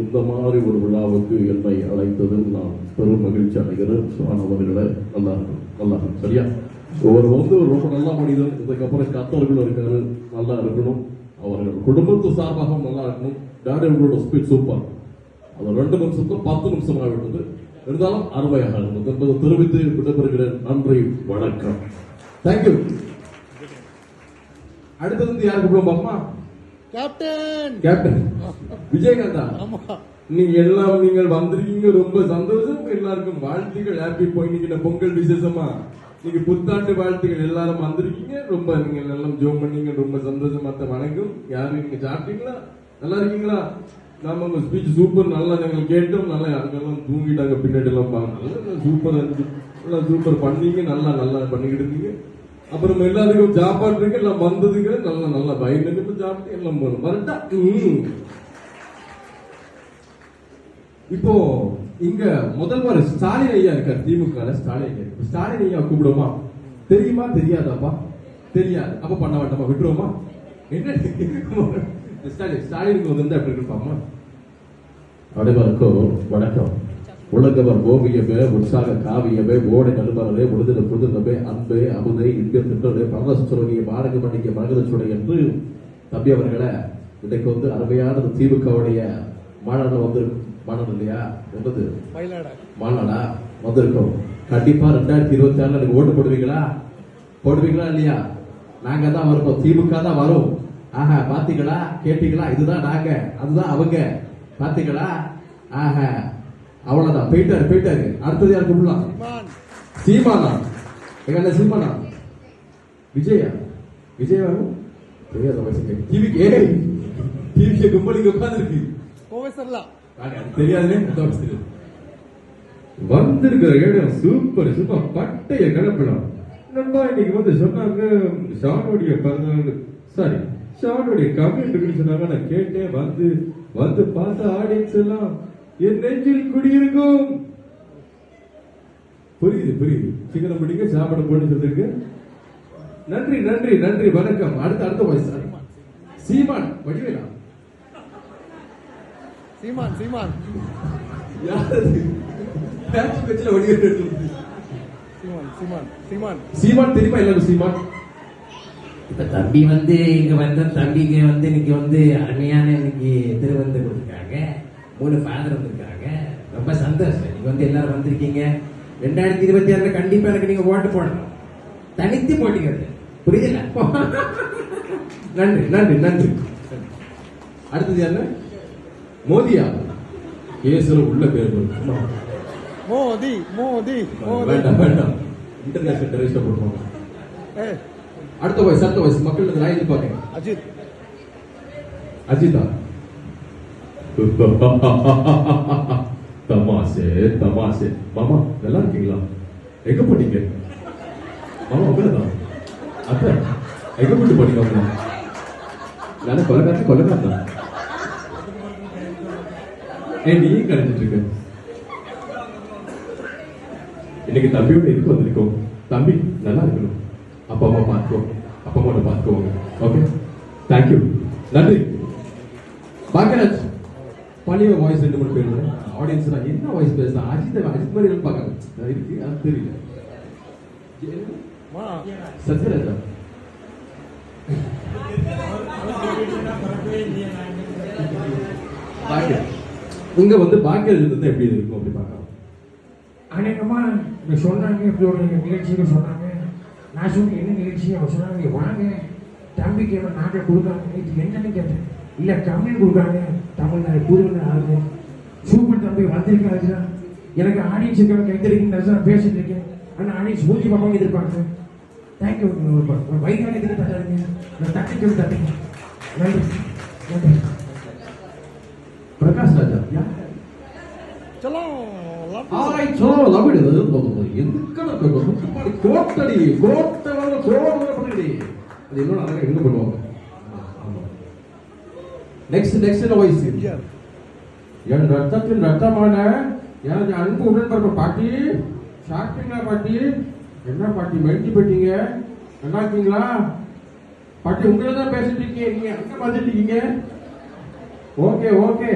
இந்த மாதிரி ஒரு விழாவுக்கு என்னை அழைத்ததில் நான் பெரும் மகிழ்ச்சி அடைகிறேன். அவர்களை நல்லா இருக்கும் சரியா. அவர் ரொம்ப நல்ல மனிதன். இதுக்கப்புறம் கத்தர்கள் இருக்காரு, நல்லா இருக்கணும். அவர்கள் குடும்பத்து சார்பாக நல்லா இருக்கணும். டேடி உங்களோட ஸ்பீச் சூப்பர். அது 2 நிமிஷத்துக்கு 10 நிமிஷம் ஆகிவிட்டது. இருந்தாலும் அருமையாக இருந்தது என்பதை தெரிவித்து விடைபெறுகிறேன். நன்றி, வணக்கம். தேங்க்யூ. அடுத்தது யாருக்கு போகலாமா? கேப்டன் விஜயகாந்தா, நீங்கள் வந்திருக்கீங்க, ரொம்ப சந்தோஷம். எல்லாருக்கும் வாழ்த்துக்கள். ஹாப்பி போயிட்டு பொங்கல் விசேஷமா நீங்க புத்தாண்டு வாழ்த்துக்கள். எல்லாரும் வந்திருக்கீங்க, ரொம்ப நீங்க எல்லாம் ஜோம் பண்ணீங்க, ரொம்ப சந்தோஷமா. வணக்கம். யாரு நீங்க சாப்பிட்டீங்களா? நல்லா இருக்கீங்களா? நாம உங்க ஸ்பீச் சூப்பர், நல்லா நாங்கள் கேட்டோம். நல்லா யாருக்கெல்லாம் தூங்கிட்டாங்க பின்னாடி எல்லாம் பாருங்க. சூப்பர் இருந்துச்சு, எல்லாம் சூப்பர் பண்ணீங்க, நல்லா பண்ணிக்கிட்டு இருந்தீங்க. அப்புறம் எல்லாருக்கும் சாப்பாடு இருக்கு, எல்லாம் வந்ததுக்கு நல்லா பயந்து சாப்பிட்டு எல்லாம் போகணும். வரட்டா. இப்போ இங்க முதல்வர் ஸ்டாலின் ஐயா இருக்கார், திமுக ஸ்டாலின் ஐயா. ஸ்டாலின் ஐயா கூப்பிடுவோமா? தெரியுமா தெரியாதாப்பா? தெரியாது. அப்ப பண்ண வேண்டாமா, விட்டுருவோமா? என்ன ஸ்டாலினுக்கு வந்து அப்படி இருப்பாமா? அனைவருக்கும் வணக்கம். உலகவர் ஓவியமே, உற்சாக காவியமே, ஓடை நடுவரே, உடுதல புதுநமே, அன்பே அமுதே, இன்பே திட்டமே, பரவசுடைய பாரக மணிக்கு மகதச்சுடை என்று தம்பி அவர்களை இன்னைக்கு வந்து அருமையான திமுகவுடைய மாநாடு வந்து மாநாடு இல்லையா என்பது மாநாடா வந்திருக்கோம். கண்டிப்பா 2026 எனக்கு ஓட்டு போடுவீங்களா இல்லையா? நாங்க தான் வருவோம், திமுக தான் வரும். ஆஹா, பாத்தீங்களா, கேட்டீங்களா? இதுதான் நாங்க, அதுதான் அவங்க. பாத்தீங்களா? ஆஹா, அவ்வளவுதான். போயிட்டாரு. அடுத்தது யாரு கூப்பிடலாம்? சீமானா? எங்க சீமானா? விஜயா தெரியாத வயசுக்கு டிவிக்கு கும்பலிங்க உட்கார்ந்துருக்கு. தெரியாதுன்னு வந்திருக்கிற இடம் சூப்பர் பட்டைய கிளப்பலாம். நண்பா இன்னைக்கு வந்து சொன்னாங்க ஷானுடைய ஷானுடைய கமெண்ட் சொன்னாங்க. நான் கேட்டேன், வந்து பார்த்த ஆடியன்ஸ் எல்லாம் என் நெஞ்சில் குடியிருக்கும். புரியுது. சிக்கனம் பிடிக்க சாப்பிட போட்டு சொல்லிருக்கு. நன்றி, வணக்கம். அடுத்த வயசு சீமான் வடிவேலா? சீமான் யாரு? சீமான் தெரியுமா எல்லாரும்? சீமான் இப்ப தம்பி வந்து இங்க வந்த தம்பிக்கு வந்து இன்னைக்கு வந்து அருமையான இன்னைக்கு திருவந்து கொடுத்துருக்காங்க. 3 ஃபாதர் வந்திருக்காங்க. ரொம்ப சந்தோஷம். நீங்க வந்து எல்லாரும் வந்திருக்கீங்க. 2026 கண்டிப்பா எனக்கு நீங்க ஓட்டு போடணும். தனித்து போட்டிக்கிறது புரியுதுல? நன்றி. அடுத்தது என்ன? மோதியா? கேசல உள்ள பேர் மோதி வேண்டாம். இன்டர்நேஷனல் டெரரிஸ்ட் போடுவாங்க. அடுத்த வயசு மக்கள் நான் எதிர்பார்க்கிறேன். அஜிதா? தமாசே மாமா, நல்லா இருக்கீங்களா? எங்க போட்டீங்க மாமா? உங்களதான் அத்த எங்க போட்டு போட்டீங்க? நானே கொலகாரா? நீ கழிச்சிட்டு இருக்க. இன்னைக்கு தம்பியோட இதுக்கு வந்திருக்கோம். தம்பி நல்லா இருக்கணும். அப்பா அம்மா பார்த்துக்கோங்க. ஓகே, தேங்க்யூ, நன்றி. பாக்யராஜ் பழைய வாய்ஸ் 2-3 பேர் ஆடியன்ஸ் என்ன வாய்ஸ் பேசுறா? அஜித் மாதிரி இருப்பாங்க. இருக்கு, அது தெரியல. சத்யராஜா? இங்க வந்து பாக்கியராஜ் இருந்து எப்படி இருக்கும் அப்படி பார்க்கலாம். அநேகமா சொன்னாங்க, இப்படி ஒரு நிகழ்ச்சியில சொன்னாங்க. நான் சொன்னேன் என்ன நிகழ்ச்சி? அவங்க சொன்னாங்க வாங்க தம்பிக்கு எல்லாம் நாட்டில் கொடுக்காங்க. என்னன்னு கேட்டேன். இல்ல தமிழ் கொடுக்காங்க, தமிழ்நாடு புதுவை ஆகுது. சூப்பர் தம்பி வந்திருக்காரு. எனக்கு ஆடியன்ஸுக்காக கைத்தறிக்கு பேசிட்டு இருக்கேன். ஆனா ஆடியன்ஸ் மூஞ்சி பார்ப்பாங்க எதிர்பார்க்கிறேன். தேங்க்யூ. வைகாலியத்துக்கு தட்டாருங்க, நான் தட்டி சொல்லி தட்டுங்க. நன்றி. பிரகாஷ் ராஜா? என் ரத்தத்தின் ரத்தமான எனது அன்பு உடன்படுற பாட்டி, சாப்பிட்டீங்களா பாட்டி? என்ன பாட்டி மெல்டி போயிட்டீங்க? நல்லா இருக்கீங்களா பாட்டி? உங்களை தான் பேசிட்டு இருக்கீங்க. நீங்க அங்க பார்த்துட்டு இருக்கீங்க. Okay okay.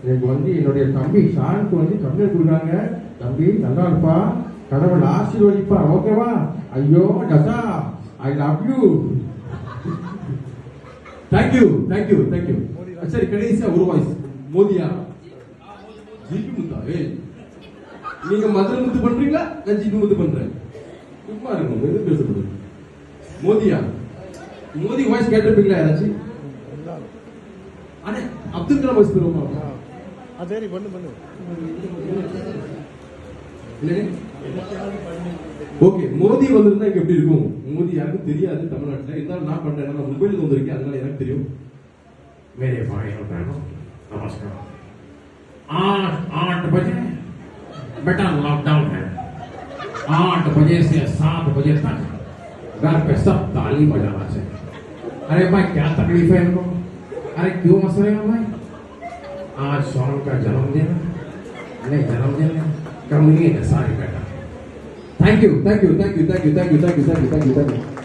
எனக்கு வந்து என்னுடைய தம்பி ஷானுக்கு வந்து கம்ப்ளைண்ட் கொடுக்காங்க. தம்பி நல்லா இருப்பா, கடவுள் ஆசீர்வதிப்பா, ஓகேவா? ஐயோ tussar, I love you. Thank you thank you thank you. சரி, கடைசியா ஒரு வாய்ஸ். மோதியா? ஜிபி முத்தா? ஏய், நீங்க மதுரை முத்து பண்றீங்களா? நான் ஜிபி முத்து பண்றேன். சும்மா இருக்கும், எது பேசப்படுது? மோதியா? மோதி வாய்ஸ் கேட்டிருப்பீங்களா யாராச்சும்? அண்ணே, அப்துல் கலாம் வாய்ஸ் தருவோமா? சரி பண்ணு பண்ணு. ஓகே, மோதி வந்திருந்தா இங்க எப்படி இருக்கும்? மோதி யாருக்கும் தெரியாது தமிழ்நாட்டுல. இருந்தாலும் நான் பண்றேன், நான் மும்பைல வந்திருக்கேன், அதனால எனக்கு தெரியும். मेरे भाइयों बहनों नमस्कार। 8 बजे बेटा लॉकडाउन है। 8 बजे से 7 बजे तक घर पे सब ताली बजाना चाहिए। अरे भाई क्या तकलीफ है इनको? अरे क्यों हंस रहे हो भाई? आज शॉन का जन्मदिन है। नहीं जन्मदिन है, कम नहीं है सारी बेटा। Thank you thank you thank you thank you thank you thank you thank you thank you thank you